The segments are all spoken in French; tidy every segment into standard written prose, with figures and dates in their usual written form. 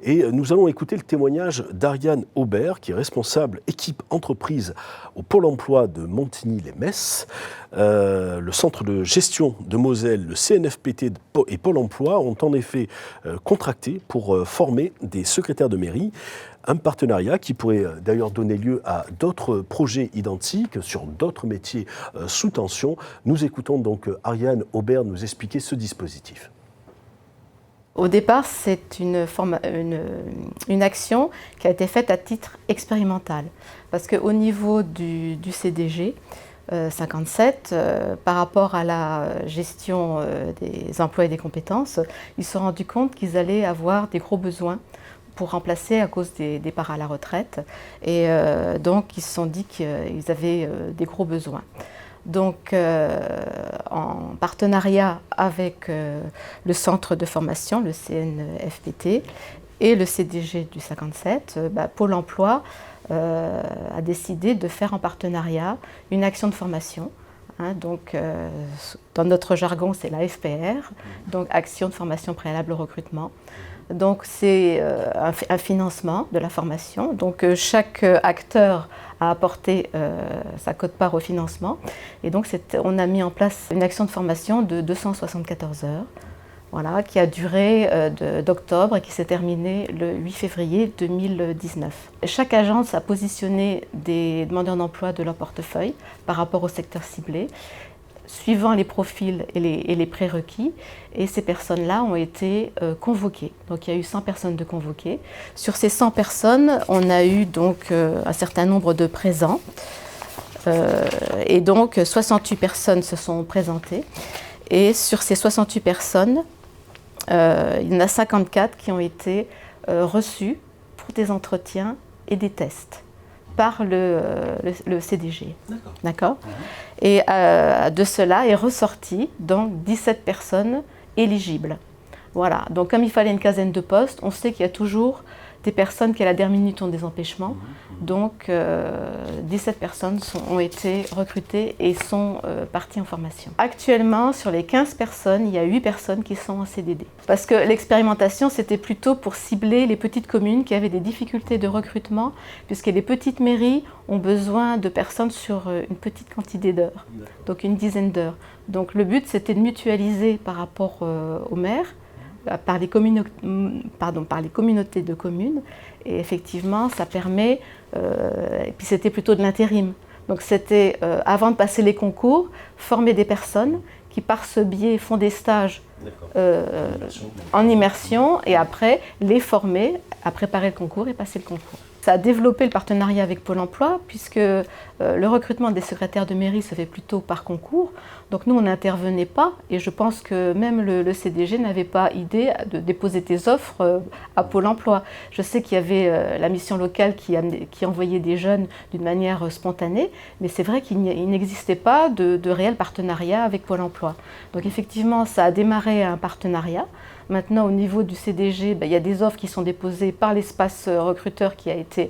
Et nous allons écouter le témoignage d'Ariane Aubert, qui est responsable équipe entreprise au Pôle emploi de Montigny-les-Metz. Le centre de gestion de Moselle, le CNFPT et Pôle emploi ont en effet contracté pour former des secrétaires de mairie. Un partenariat qui pourrait d'ailleurs donner lieu à d'autres projets identiques sur d'autres métiers sous tension. Nous écoutons donc Ariane Aubert nous expliquer ce dispositif. Au départ, c'est une action qui a été faite à titre expérimental. Parce qu'au niveau du CDG 57, par rapport à la gestion des emplois et des compétences, ils se sont rendus compte qu'ils allaient avoir des gros besoins pour remplacer à cause des départs à la retraite. Et donc, ils se sont dit qu'ils avaient des gros besoins. Donc, en partenariat avec le centre de formation, le CNFPT, et le CDG du 57, Pôle emploi a décidé de faire en partenariat une action de formation. Donc, dans notre jargon, c'est la FPR, donc Action de formation préalable au recrutement. Donc, c'est un financement de la formation. Donc, chaque acteur a apporté sa quote-part au financement. Et donc, on a mis en place une action de formation de 274 heures, voilà, qui a duré d'octobre et qui s'est terminée le 8 février 2019. Chaque agence a positionné des demandeurs d'emploi de leur portefeuille par rapport au secteur ciblé, suivant les profils et les prérequis, et ces personnes-là ont été convoquées. Donc il y a eu 100 personnes de convoquées. Sur ces 100 personnes, on a eu donc un certain nombre de présents, et donc 68 personnes se sont présentées. Et sur ces 68 personnes, il y en a 54 qui ont été reçues pour des entretiens et des tests par le CDG. D'accord. Et de cela est ressorti donc 17 personnes éligibles. Voilà. Donc comme il fallait une quinzaine de postes, on sait qu'il y a toujours des personnes qui à la dernière minute ont des empêchements. Donc 17 personnes ont été recrutées et sont parties en formation. Actuellement, sur les 15 personnes, il y a 8 personnes qui sont en CDD. Parce que l'expérimentation, c'était plutôt pour cibler les petites communes qui avaient des difficultés de recrutement, puisque les petites mairies ont besoin de personnes sur une petite quantité d'heures, donc une dizaine d'heures. Donc le but, c'était de mutualiser par rapport aux maires, par les communautés de communes, et effectivement ça permet, et puis c'était plutôt de l'intérim, donc c'était avant de passer les concours, former des personnes qui par ce biais font des stages en immersion et après les former à préparer le concours et passer le concours. Ça a développé le partenariat avec Pôle emploi puisque le recrutement des secrétaires de mairie se fait plutôt par concours. Donc nous, on n'intervenait pas et je pense que même le CDG n'avait pas idée de déposer des offres à Pôle emploi. Je sais qu'il y avait la mission locale qui envoyait des jeunes d'une manière spontanée, mais c'est vrai qu'il n'existait pas de réel partenariat avec Pôle emploi. Donc effectivement, ça a démarré un partenariat. Maintenant, au niveau du CDG, il y a des offres qui sont déposées par l'espace recruteur qui a été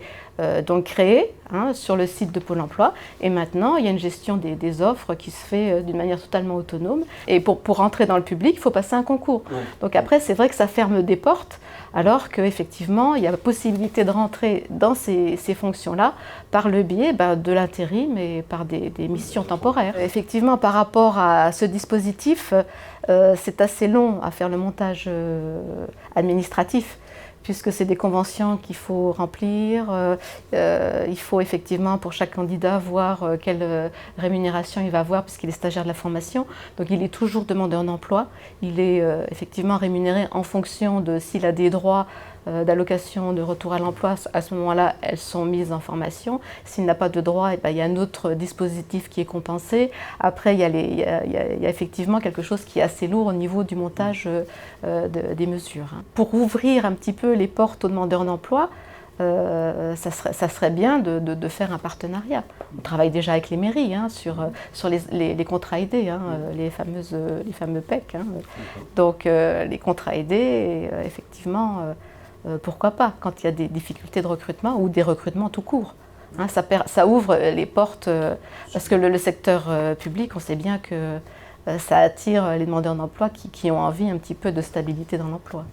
donc créé sur le site de Pôle emploi. Et maintenant, il y a une gestion des offres qui se fait d'une manière totalement autonome. Et pour rentrer dans le public, il faut passer un concours. Donc après, c'est vrai que ça ferme des portes, alors qu'effectivement, il y a la possibilité de rentrer dans ces fonctions-là par le biais de l'intérim et par des missions temporaires. Effectivement, par rapport à ce dispositif, c'est assez long à faire le montage administratif, puisque c'est des conventions qu'il faut remplir. Il faut effectivement pour chaque candidat voir quelle rémunération il va avoir puisqu'il est stagiaire de la formation. Donc il est toujours demandeur d'emploi. Il est effectivement rémunéré en fonction de s'il a des droits d'allocation de retour à l'emploi. À ce moment-là, elles sont mises en formation. S'il n'a pas de droit, il y a un autre dispositif qui est compensé. Après, il y a effectivement quelque chose qui est assez lourd au niveau du montage des mesures. Pour ouvrir un petit peu les portes aux demandeurs d'emploi, ça serait bien de faire un partenariat. On travaille déjà avec les mairies sur les contrats aidés, les fameux PEC. Donc les contrats aidés, effectivement, pourquoi pas, quand il y a des difficultés de recrutement ou des recrutements tout court. Ça ouvre les portes, parce que le secteur public, on sait bien que ça attire les demandeurs d'emploi qui ont envie un petit peu de stabilité dans l'emploi.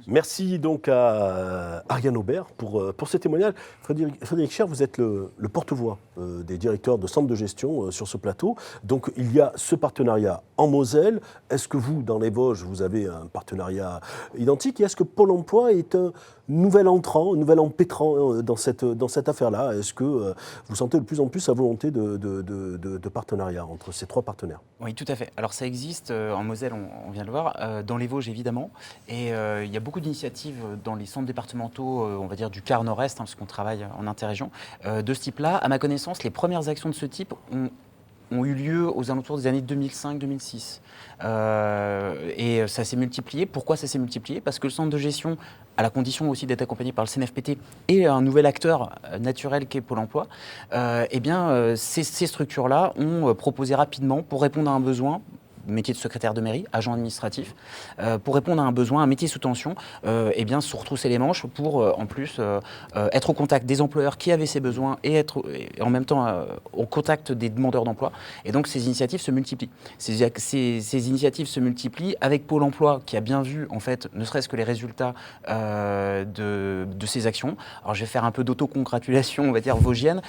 Merci donc à Ariane Aubert pour ce témoignage. Frédéric Cher, vous êtes le porte-voix des directeurs de centres de gestion sur ce plateau. Donc il y a ce partenariat en Moselle. Est-ce que vous, dans les Vosges, vous avez un partenariat identique? Et est-ce que Pôle emploi est un nouvel entrant, un nouvel empêtrant dans cette affaire-là? Est-ce que vous sentez de plus en plus la volonté de partenariat entre ces trois partenaires? Oui, tout à fait. Alors ça existe en Moselle, on vient de le voir, dans les Vosges évidemment, et il y a beaucoup d'initiatives dans les centres départementaux, on va dire du quart nord-est, parce qu'on travaille en interrégion, de ce type-là. À ma connaissance, les premières actions de ce type ont eu lieu aux alentours des années 2005-2006. Et ça s'est multiplié. Pourquoi ça s'est multiplié? Parce que le centre de gestion, à la condition aussi d'être accompagné par le CNFPT et un nouvel acteur naturel qu'est Pôle emploi, ces structures-là ont proposé rapidement, pour répondre à un besoin, métier de secrétaire de mairie, agent administratif, pour répondre à un besoin, un métier sous tension, se retrousser les manches pour en plus être au contact des employeurs qui avaient ces besoins et en même temps au contact des demandeurs d'emploi. Et donc ces initiatives se multiplient. Ces initiatives se multiplient avec Pôle emploi qui a bien vu en fait ne serait-ce que les résultats de ces actions. Alors je vais faire un peu d'autocongratulation, on va dire vosgienne.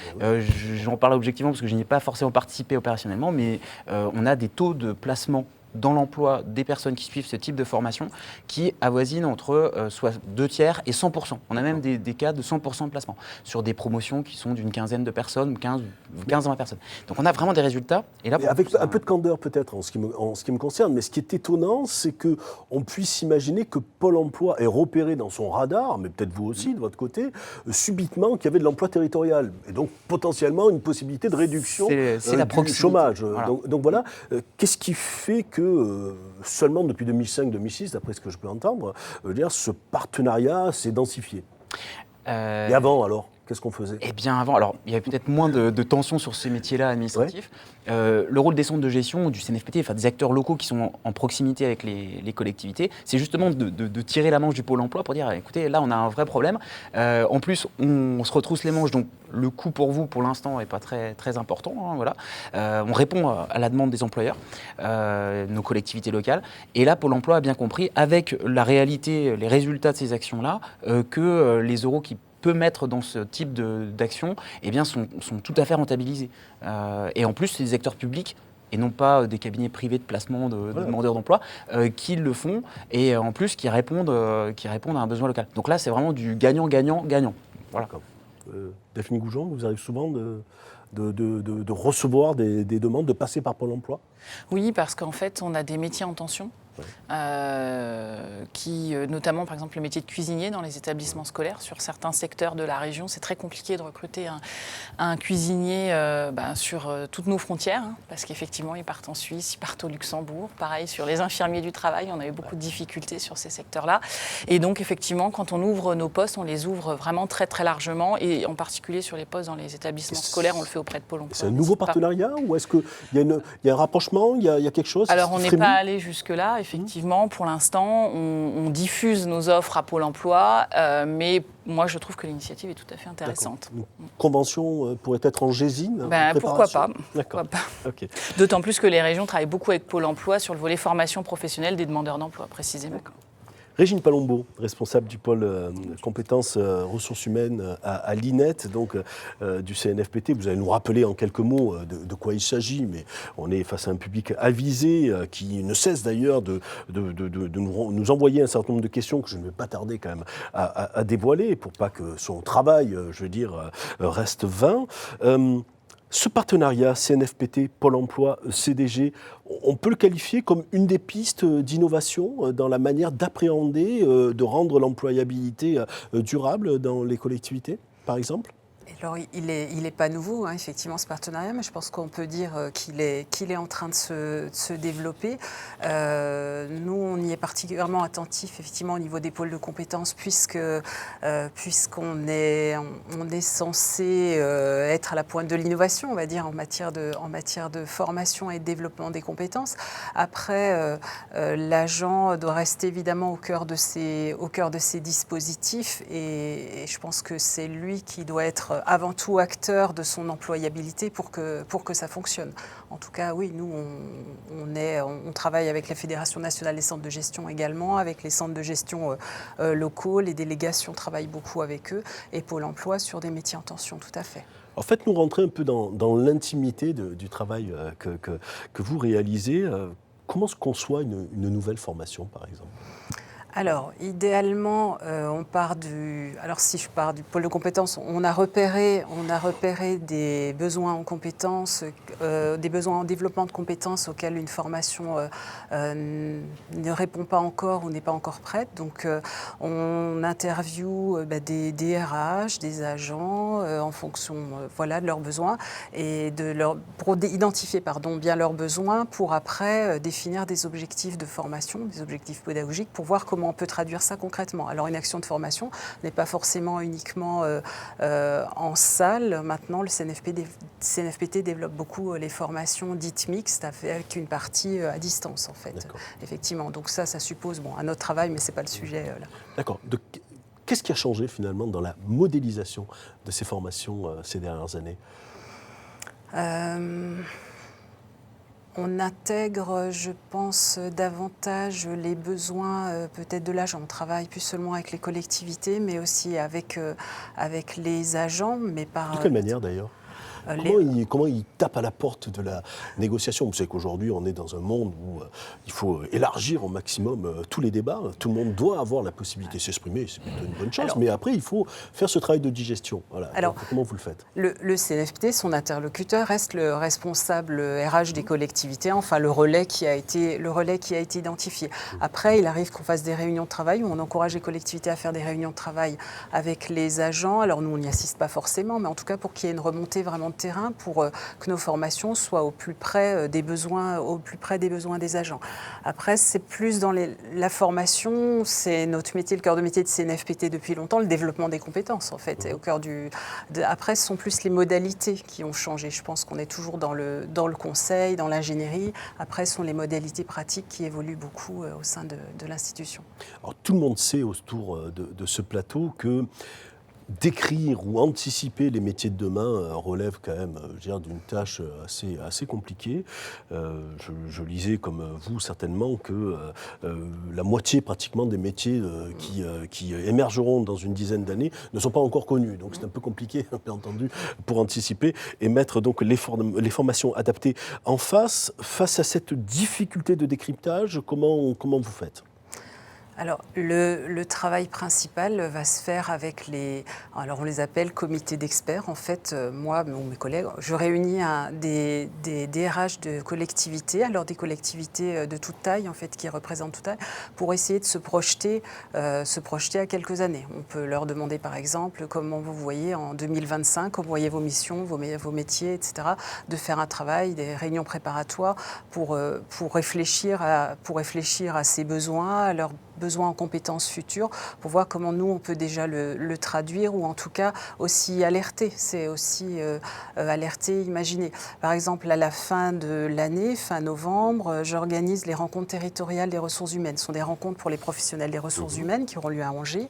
J'en parle objectivement parce que je n'y ai pas forcément participé opérationnellement, mais on a des taux de placement dans l'emploi des personnes qui suivent ce type de formation qui avoisinent entre soit 2/3 et 100%. On a même des cas de 100% de placement sur des promotions qui sont d'une quinzaine de personnes, 15-20 personnes. Donc on a vraiment des résultats. Et là, avec un peu de candeur peut-être en ce qui me concerne, mais ce qui est étonnant, c'est qu'on puisse imaginer que Pôle emploi ait repéré dans son radar, mais peut-être vous aussi de votre côté, subitement qu'il y avait de l'emploi territorial et donc potentiellement une possibilité de réduction du chômage. Voilà. Donc voilà, qu'est-ce qui fait que seulement depuis 2005-2006, d'après ce que je peux entendre, ce partenariat s'est densifié. Et avant alors, qu'est-ce qu'on faisait? Eh bien avant, alors il y avait peut-être moins de tension sur ces métiers-là administratifs. Ouais. Le rôle des centres de gestion, du CNFPT, enfin des acteurs locaux qui sont en proximité avec les collectivités, c'est justement de tirer la manche du Pôle emploi pour dire écoutez, là on a un vrai problème. En plus, on se retrousse les manches, donc le coût pour vous, pour l'instant, n'est pas très, très important. Hein, voilà. On répond à la demande des employeurs, nos collectivités locales. Et là, Pôle emploi a bien compris, avec la réalité, les résultats de ces actions-là, que les euros qui peut mettre dans ce type d'action sont tout à fait rentabilisés. Et en plus, c'est des acteurs publics et non pas des cabinets privés de placement de demandeurs d'emploi qui le font et en plus qui répondent à un besoin local. Donc là, c'est vraiment du gagnant-gagnant-gagnant. Voilà. Delphine Goujon, vous arrivez souvent de recevoir des demandes, de passer par Pôle emploi? Oui, parce qu'en fait, on a des métiers en tension. Qui, notamment par exemple le métier de cuisinier dans les établissements scolaires, sur certains secteurs de la région, c'est très compliqué de recruter un cuisinier sur toutes nos frontières, hein, parce qu'effectivement ils partent en Suisse, ils partent au Luxembourg, pareil sur les infirmiers du travail, on a eu beaucoup de difficultés sur ces secteurs-là, et donc effectivement quand on ouvre nos postes, on les ouvre vraiment très très largement, et en particulier sur les postes dans les établissements scolaires, on le fait auprès de Pôle emploi. C'est un nouveau partenariat ou est-ce qu'il y a un rapprochement, il y a quelque chose? Alors on n'est pas allé jusque-là. Effectivement, pour l'instant, on diffuse nos offres à Pôle emploi, mais moi, je trouve que l'initiative est tout à fait intéressante. Une convention pourrait être en gésine? Pourquoi pas. D'accord. Okay. D'autant plus que les régions travaillent beaucoup avec Pôle emploi sur le volet formation professionnelle des demandeurs d'emploi, précisément. Régine Palombo, responsable du pôle compétences ressources humaines à l'INET, donc du CNFPT. Vous allez nous rappeler en quelques mots de quoi il s'agit, mais on est face à un public avisé qui ne cesse d'ailleurs de nous envoyer un certain nombre de questions que je ne vais pas tarder quand même à dévoiler pour pas que son travail, reste vain. Ce partenariat CNFPT, Pôle emploi, CDG, on peut le qualifier comme une des pistes d'innovation dans la manière d'appréhender, de rendre l'employabilité durable dans les collectivités, par exemple? Alors, il est pas nouveau, hein, effectivement, ce partenariat, mais je pense qu'on peut dire qu'il est en train de se développer. Nous, on y est particulièrement attentifs, effectivement, au niveau des pôles de compétences, puisqu'on est censé être à la pointe de l'innovation, on va dire, en matière de formation et de développement des compétences. Après, l'agent doit rester évidemment au cœur de ces dispositifs, et je pense que c'est lui qui doit être être avant tout acteur de son employabilité pour que ça fonctionne. En tout cas, oui, nous, on travaille avec la Fédération nationale des centres de gestion également, avec les centres de gestion locaux, les délégations travaillent beaucoup avec eux, et Pôle emploi sur des métiers en tension, tout à fait. En fait, nous rentrer un peu dans l'intimité du travail que vous réalisez. Comment se conçoit une nouvelle formation, par exemple ? Alors, idéalement, on part du... Alors, si je pars du pôle de compétences, on a repéré des besoins en compétences, des besoins en développement de compétences auxquels une formation ne répond pas encore ou n'est pas encore prête. Donc, on interviewe des DRH, des agents, en fonction de leurs besoins et pour identifier bien leurs besoins, pour après définir des objectifs de formation, des objectifs pédagogiques, pour voir comment on peut traduire ça concrètement. Alors une action de formation n'est pas forcément uniquement en salle. Maintenant, le CNFPT développe beaucoup les formations dites mixtes avec une partie à distance en fait. D'accord. Effectivement. Donc ça suppose un autre travail, mais c'est pas le sujet là. D'accord. Qu'est-ce qui a changé finalement dans la modélisation de ces formations ces dernières années ? On intègre, je pense, davantage les besoins peut-être de l'agent. On travaille plus seulement avec les collectivités, mais aussi avec les agents. Mais de quelle manière d'ailleurs ? Comment il tape à la porte de la négociation ? Vous savez qu'aujourd'hui, on est dans un monde où il faut élargir au maximum tous les débats. Tout le monde doit avoir la possibilité de s'exprimer, c'est plutôt une bonne chose. Mais après, il faut faire ce travail de digestion. Voilà. Alors, comment vous le faites ? Le CNFPT, son interlocuteur, reste le responsable RH des collectivités, enfin le relais qui a été identifié. Après, il arrive qu'on fasse des réunions de travail où on encourage les collectivités à faire des réunions de travail avec les agents. Alors nous, on n'y assiste pas forcément, mais en tout cas pour qu'il y ait une remontée vraiment de terrain, pour que nos formations soient au plus près des besoins des agents. Après, c'est plus dans la formation, c'est notre métier, le cœur de métier de CNFPT depuis longtemps, le développement des compétences en fait. Et au cœur après, ce sont plus les modalités qui ont changé. Je pense qu'on est toujours dans le conseil, dans l'ingénierie. Après, ce sont les modalités pratiques qui évoluent beaucoup au sein de l'institution. Alors, tout le monde sait autour de ce plateau que décrire ou anticiper les métiers de demain relève quand même d'une tâche assez compliquée. Je lisais comme vous certainement que la moitié pratiquement des métiers qui émergeront dans une dizaine d'années ne sont pas encore connus. Donc c'est un peu compliqué, bien entendu, pour anticiper et mettre donc les formations adaptées en face à cette difficulté de décryptage. Comment vous faites ? Alors, le travail principal va se faire avec alors on les appelle comités d'experts. En fait, moi ou mes collègues, je réunis des DRH de collectivités, alors des collectivités de toute taille, en fait, qui représentent toute taille, pour essayer de se projeter à quelques années. On peut leur demander, par exemple, comment vous voyez en 2025, comment vous voyez vos missions, vos métiers, etc., de faire un travail, des réunions préparatoires pour réfléchir à ces besoins, à leurs besoins en compétences futures, pour voir comment nous, on peut déjà le traduire ou en tout cas aussi alerter. C'est aussi alerter, imaginer. Par exemple, à la fin de l'année, fin novembre, j'organise les rencontres territoriales des ressources humaines. Ce sont des rencontres pour les professionnels des ressources humaines qui auront lieu à Angers.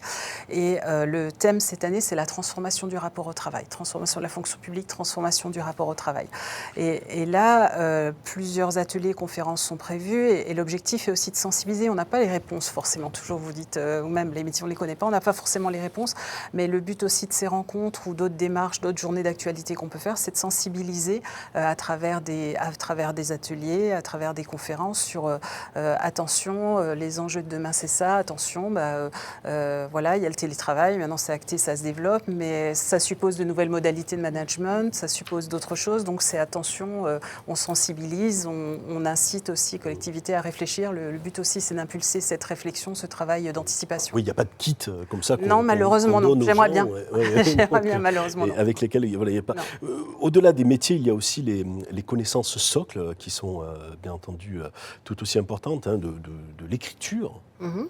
Et le thème cette année, c'est la transformation du rapport au travail. Transformation de la fonction publique, transformation du rapport au travail. Et là, plusieurs ateliers, conférences sont prévus et l'objectif est aussi de sensibiliser. On n'a pas les réponses forcément. Toujours vous dites, ou même les métiers, on ne les connaît pas, on n'a pas forcément les réponses, mais le but aussi de ces rencontres ou d'autres démarches, d'autres journées d'actualité qu'on peut faire, c'est de sensibiliser à travers des ateliers, à travers des conférences sur attention, les enjeux de demain c'est ça, attention, voilà, il y a le télétravail, maintenant c'est acté, ça se développe, mais ça suppose de nouvelles modalités de management, ça suppose d'autres choses, donc c'est attention, on sensibilise, on incite aussi les collectivités à réfléchir, le but aussi c'est d'impulser cette réflexion, ce travail d'anticipation. Oui, il n'y a pas de kit comme ça. Non, malheureusement non. J'aimerais bien. J'aimerais bien, malheureusement non. Avec lesquels il n'y a pas. Au-delà des métiers, il y a aussi les connaissances socles qui sont bien entendu tout aussi importantes, de l'écriture.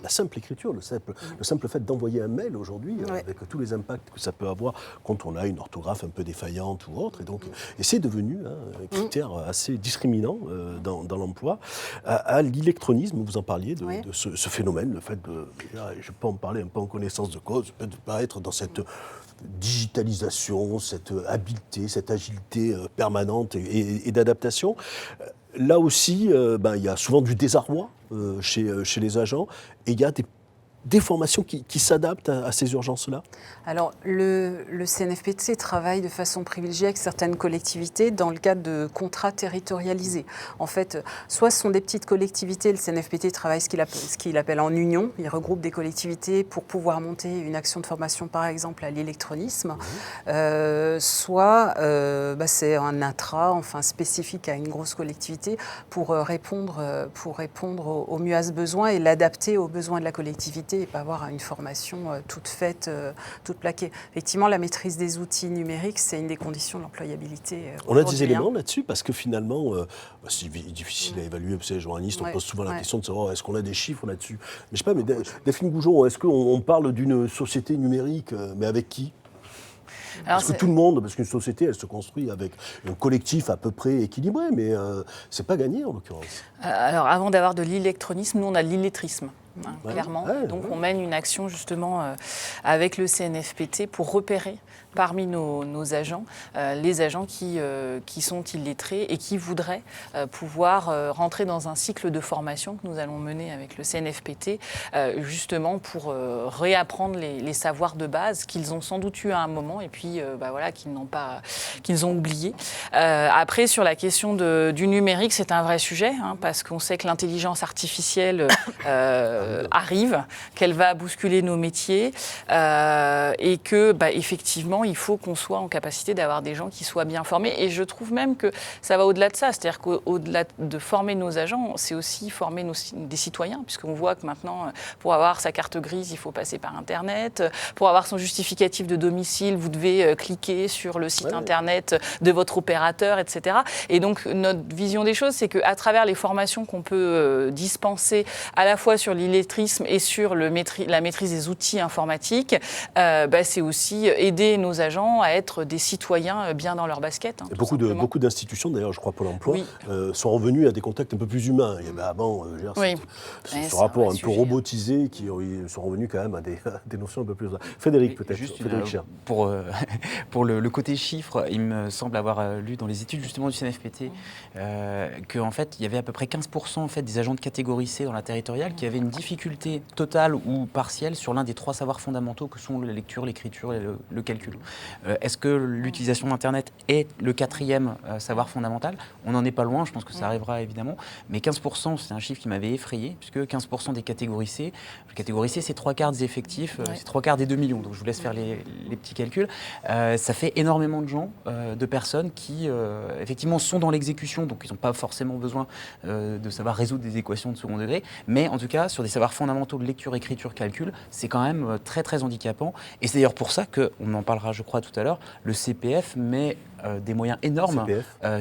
La simple écriture, le simple fait d'envoyer un mail aujourd'hui, avec tous les impacts que ça peut avoir quand on a une orthographe un peu défaillante ou autre. Et c'est devenu un critère assez discriminant dans l'emploi. À l'électronisme, vous en parliez de ce phénomène phénomène, le fait de, je peux en parler un peu en connaissance de cause, de ne pas être dans cette digitalisation, cette habileté, cette agilité permanente et d'adaptation. Là aussi, il y a souvent du désarroi chez les agents et il y a des formations qui s'adaptent à ces urgences-là. Alors, le CNFPT travaille de façon privilégiée avec certaines collectivités dans le cadre de contrats territorialisés. En fait, soit ce sont des petites collectivités, le CNFPT travaille ce qu'il appelle en union, il regroupe des collectivités pour pouvoir monter une action de formation, par exemple, à l'électronisme, soit c'est un intra, enfin spécifique à une grosse collectivité pour répondre au mieux à ce besoin et l'adapter aux besoins de la collectivité et pas avoir une formation toute faite, toute plaquée. Effectivement, la maîtrise des outils numériques, c'est une des conditions de l'employabilité. On a des éléments là-dessus parce que finalement, c'est difficile à évaluer. Vous savez, les journalistes, on pose souvent la question de savoir est-ce qu'on a des chiffres là-dessus. Mais je sais pas, mais Delphine Goujon, est-ce qu'on parle d'une société numérique, mais avec qui ? Parce que tout le monde, parce qu'une société, elle se construit avec un collectif à peu près équilibré, mais c'est pas gagné en l'occurrence. Alors, avant d'avoir de l'électronisme, nous, on a de l'illettrisme. Clairement. Donc on mène une action justement avec le CNFPT pour repérer parmi nos agents les agents qui sont illettrés et qui voudraient pouvoir rentrer dans un cycle de formation que nous allons mener avec le CNFPT justement pour réapprendre les savoirs de base qu'ils ont sans doute eu à un moment et puis qu'ils ont oublié. Après sur la question du numérique, c'est un vrai sujet parce qu'on sait que l'intelligence artificielle arrive, qu'elle va bousculer nos métiers et que effectivement il faut qu'on soit en capacité d'avoir des gens qui soient bien formés et je trouve même que ça va au-delà de ça, c'est-à-dire qu'au-delà de former nos agents, c'est aussi former des citoyens puisqu'on voit que maintenant pour avoir sa carte grise il faut passer par internet, pour avoir son justificatif de domicile vous devez cliquer sur le site internet de votre opérateur, etc. Et donc notre vision des choses c'est qu'à travers les formations qu'on peut dispenser à la fois sur l'illettrisme et sur la maîtrise des outils informatiques, c'est aussi aider nos agents à être des citoyens bien dans leur basket. Beaucoup d'institutions, d'ailleurs, je crois Pôle emploi, sont revenus à des contacts un peu plus humains. Il y avait avant ce rapport un peu robotisé qui sont revenus quand même à des notions un peu plus... Frédéric, peut-être. Juste Frédéric pour le côté chiffre, il me semble avoir lu dans les études justement du CNFPT qu'en fait, il y avait à peu près 15% en fait, des agents de catégorie C dans la territoriale qui avaient une difficulté totale ou partielle sur l'un des 3 savoirs fondamentaux que sont la lecture, l'écriture et le calcul. Est-ce que l'utilisation d'Internet est le 4e savoir fondamental ? On n'en est pas loin, je pense que ça arrivera évidemment, mais 15%, c'est un chiffre qui m'avait effrayé, puisque 15% des catégories C, c'est 3/4 des effectifs, c'est 3/4 des 2 millions, donc je vous laisse faire les petits calculs. Ça fait énormément de gens, de personnes qui effectivement sont dans l'exécution, donc ils n'ont pas forcément besoin de savoir résoudre des équations de second degré, mais en tout cas, sur des savoirs fondamentaux de lecture, écriture, calcul, c'est quand même très très handicapant. Et c'est d'ailleurs pour ça qu'on en parlera, je crois, tout à l'heure, le CPF met des moyens énormes.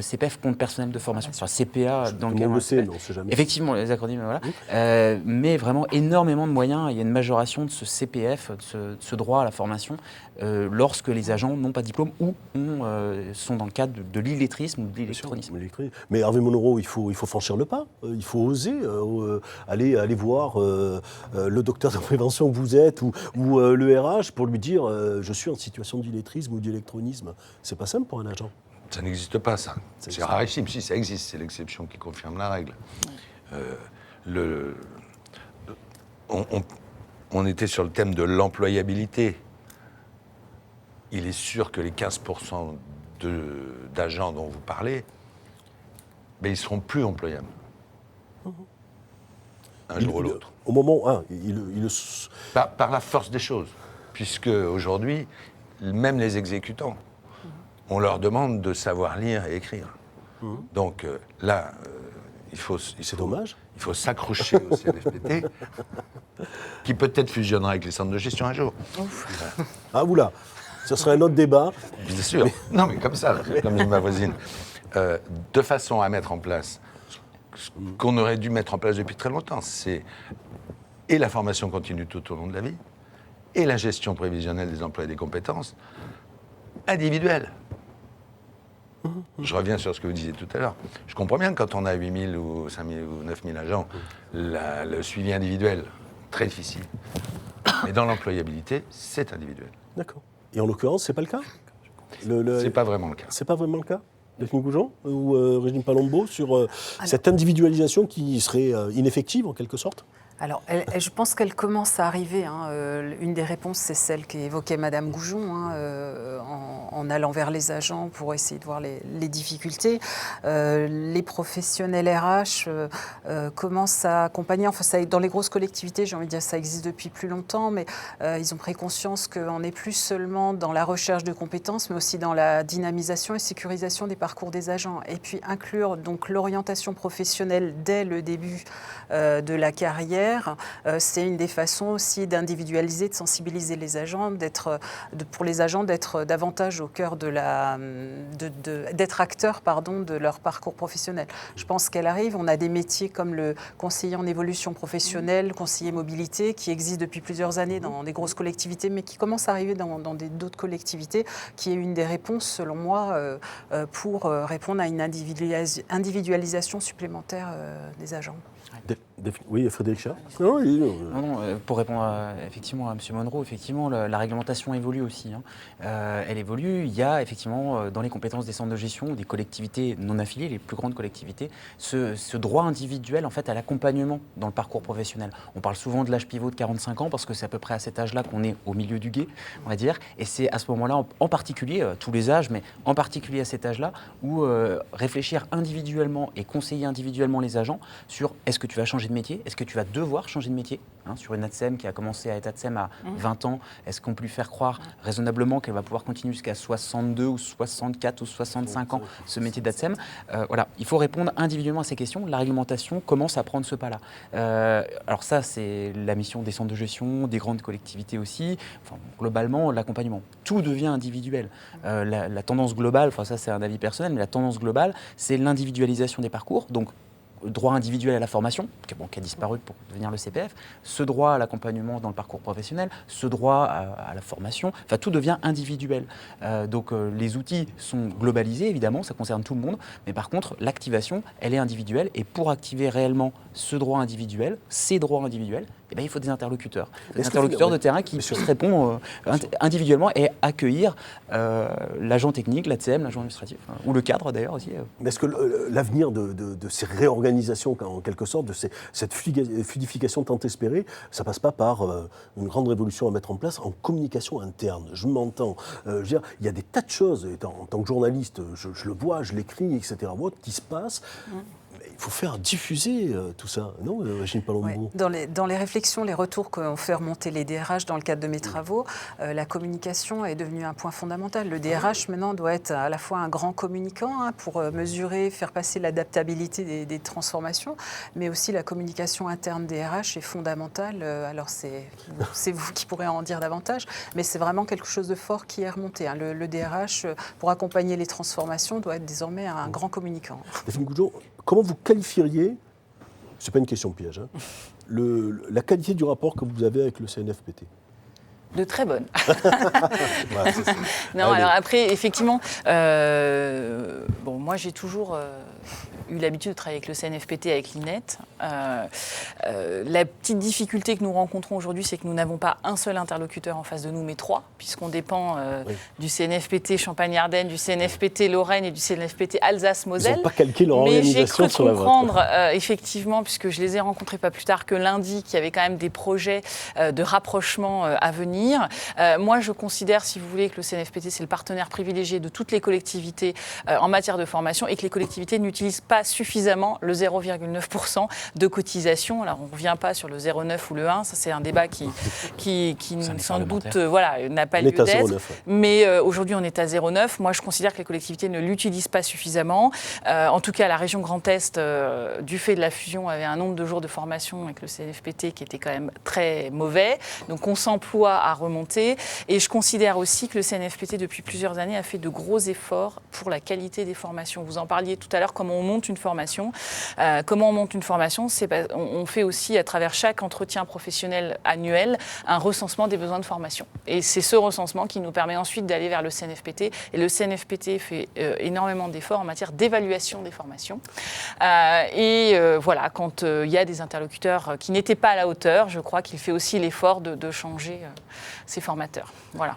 CPF, compte personnel de formation, enfin CPA dans le monde le sait, mais on ne sait jamais. Effectivement, les acronymes, voilà. Mais vraiment énormément de moyens. Il y a une majoration de ce CPF, de ce droit à la formation, lorsque les agents n'ont pas de diplôme ou sont dans le cadre de l'illettrisme ou de l'électronisme. Mais Hervé Monoro, il faut franchir le pas. Il faut oser aller voir le docteur de prévention que vous êtes ou le RH pour lui dire je suis en situation d'illettrisme ou d'électronisme. C'est pas simple pour un agent. Ça n'existe pas, ça. C'est rarissime. Si, ça existe. C'est l'exception qui confirme la règle. On était sur le thème de l'employabilité. Il est sûr que les 15% d'agents dont vous parlez, ils ne seront plus employables. Un jour ou l'autre. Au moment Par la force des choses. Puisque aujourd'hui, même les exécutants, on leur demande de savoir lire et écrire. Donc là, c'est dommage. Il faut s'accrocher au CNFPT, qui peut-être fusionnera avec les centres de gestion un jour. Ah oula, ce serait un autre débat. Bien sûr. Non, mais comme ça, comme dit ma voisine. De façon à mettre en place ce qu'on aurait dû mettre en place depuis très longtemps, c'est et la formation continue tout au long de la vie, et la gestion prévisionnelle des emplois et des compétences individuelles. Je reviens sur ce que vous disiez tout à l'heure. Je comprends bien que quand on a 8 000 ou 5 000 ou 9 000 agents, le suivi individuel très difficile. Mais dans l'employabilité, c'est individuel. D'accord. Et en l'occurrence, c'est pas le cas. C'est pas vraiment le cas. C'est pas vraiment le cas. Delphine Gougeon ou Régine Palombo sur cette individualisation qui serait ineffective en quelque sorte. Alors, je pense qu'elle commence à arriver. Une des réponses, c'est celle qu'évoquait Madame Gougeon, en allant vers les agents pour essayer de voir les difficultés. Les professionnels RH commencent à accompagner. Enfin, dans les grosses collectivités, j'ai envie de dire, ça existe depuis plus longtemps, mais ils ont pris conscience qu'on n'est plus seulement dans la recherche de compétences, mais aussi dans la dynamisation et sécurisation des parcours des agents. Et puis inclure donc l'orientation professionnelle dès le début de la carrière. C'est une des façons aussi d'individualiser, de sensibiliser les agents, pour les agents d'être davantage au cœur d'être acteurs de leur parcours professionnel. Je pense qu'elle arrive. On a des métiers comme le conseiller en évolution professionnelle, conseiller mobilité, qui existent depuis plusieurs années dans des grosses collectivités, mais qui commencent à arriver dans d'autres collectivités, qui est une des réponses, selon moi, pour répondre à une individualisation supplémentaire des agents. Oui, Frédéric Chat. Pour répondre effectivement à M. Monroe, effectivement, la réglementation évolue aussi. Elle évolue. Il y a effectivement dans les compétences des centres de gestion, des collectivités non affiliées, les plus grandes collectivités, ce droit individuel en fait, à l'accompagnement dans le parcours professionnel. On parle souvent de l'âge pivot de 45 ans parce que c'est à peu près à cet âge-là qu'on est au milieu du gué, on va dire. Et c'est à ce moment-là, en particulier, tous les âges, mais en particulier à cet âge-là, où réfléchir individuellement et conseiller individuellement les agents sur est-ce que tu vas changer de métier, est-ce que tu vas devoir changer de métier sur une ATSEM qui a commencé à être ATSEM à 20 ans, est-ce qu'on peut lui faire croire raisonnablement qu'elle va pouvoir continuer jusqu'à 62 ou 64 ou 65 ans ce métier d'ATSEM? Voilà, il faut répondre individuellement à ces questions. La réglementation commence à prendre ce pas-là. Alors ça, c'est la mission des centres de gestion, des grandes collectivités aussi. Enfin, globalement, l'accompagnement. Tout devient individuel. La tendance globale, enfin ça c'est un avis personnel, mais la tendance globale, c'est l'individualisation des parcours. Donc, droit individuel à la formation, qui a disparu pour devenir le CPF, ce droit à l'accompagnement dans le parcours professionnel, ce droit à la formation, enfin tout devient individuel. Donc les outils sont globalisés, évidemment, ça concerne tout le monde, mais par contre l'activation, elle est individuelle, et pour activer réellement ce droit individuel, ces droits individuels, eh bien, il faut des interlocuteurs. Des interlocuteurs de terrain qui puissent répondre individuellement et accueillir l'agent technique, l'ATSEM, l'agent administratif, ou le cadre d'ailleurs aussi. Mais est-ce que l'avenir de ces réorganisations, en quelque sorte, de cette fluidification tant espérée, ça passe pas par une grande révolution à mettre en place en communication interne? Je m'entends. Il y a des tas de choses, en tant que journaliste, je le vois, je l'écris, etc., qui se passent. Il faut faire diffuser tout ça, non, Régine Palombo? Ouais. Dans les réflexions, les retours qu'ont fait remonter les DRH dans le cadre de mes travaux, la communication est devenue un point fondamental. Le DRH, maintenant, doit être à la fois un grand communicant pour mesurer, faire passer l'adaptabilité des transformations, mais aussi la communication interne DRH est fondamentale. Alors, c'est vous qui pourrez en dire davantage, mais c'est vraiment quelque chose de fort qui est remonté. Le DRH, pour accompagner les transformations, doit être désormais un grand communicant. Delphine Gougeon, comment vous qualifieriez, c'est pas une question piège, la qualité du rapport que vous avez avec le CNFPT? De très bonne. Voilà, c'est ça. Non, alors après, effectivement, moi j'ai toujours eu l'habitude de travailler avec le CNFPT, avec l'INET. La petite difficulté que nous rencontrons aujourd'hui, c'est que nous n'avons pas un seul interlocuteur en face de nous, mais 3, puisqu'on dépend du CNFPT Champagne-Ardenne, du CNFPT Lorraine et du CNFPT Alsace-Moselle. Ils n'ont pas calqué leur organisation sur la vôtre. Mais j'ai cru comprendre, effectivement, puisque je les ai rencontrés pas plus tard que lundi, qu'il y avait quand même des projets de rapprochement à venir. Moi, je considère, si vous voulez, que le CNFPT, c'est le partenaire privilégié de toutes les collectivités en matière de formation, et que les collectivités n'utilisent pas suffisamment le 0,9% de cotisation. Alors, on ne revient pas sur le 0,9 ou le 1, ça c'est un débat qui sans doute n'a pas lieu d'être. Mais aujourd'hui, on est à 0,9. Moi, je considère que les collectivités ne l'utilisent pas suffisamment. En tout cas, la région Grand Est, du fait de la fusion, avait un nombre de jours de formation avec le CNFPT qui était quand même très mauvais. Donc, on s'emploie à à remonter. Et je considère aussi que le CNFPT, depuis plusieurs années, a fait de gros efforts pour la qualité des formations. Vous en parliez tout à l'heure, comment on monte une formation. Comment on monte une formation, on fait aussi, à travers chaque entretien professionnel annuel, un recensement des besoins de formation. Et c'est ce recensement qui nous permet ensuite d'aller vers le CNFPT. Et le CNFPT fait énormément d'efforts en matière d'évaluation des formations. Voilà, quand il y a des interlocuteurs qui n'étaient pas à la hauteur, je crois qu'il fait aussi l'effort de changer ses formateurs. Voilà.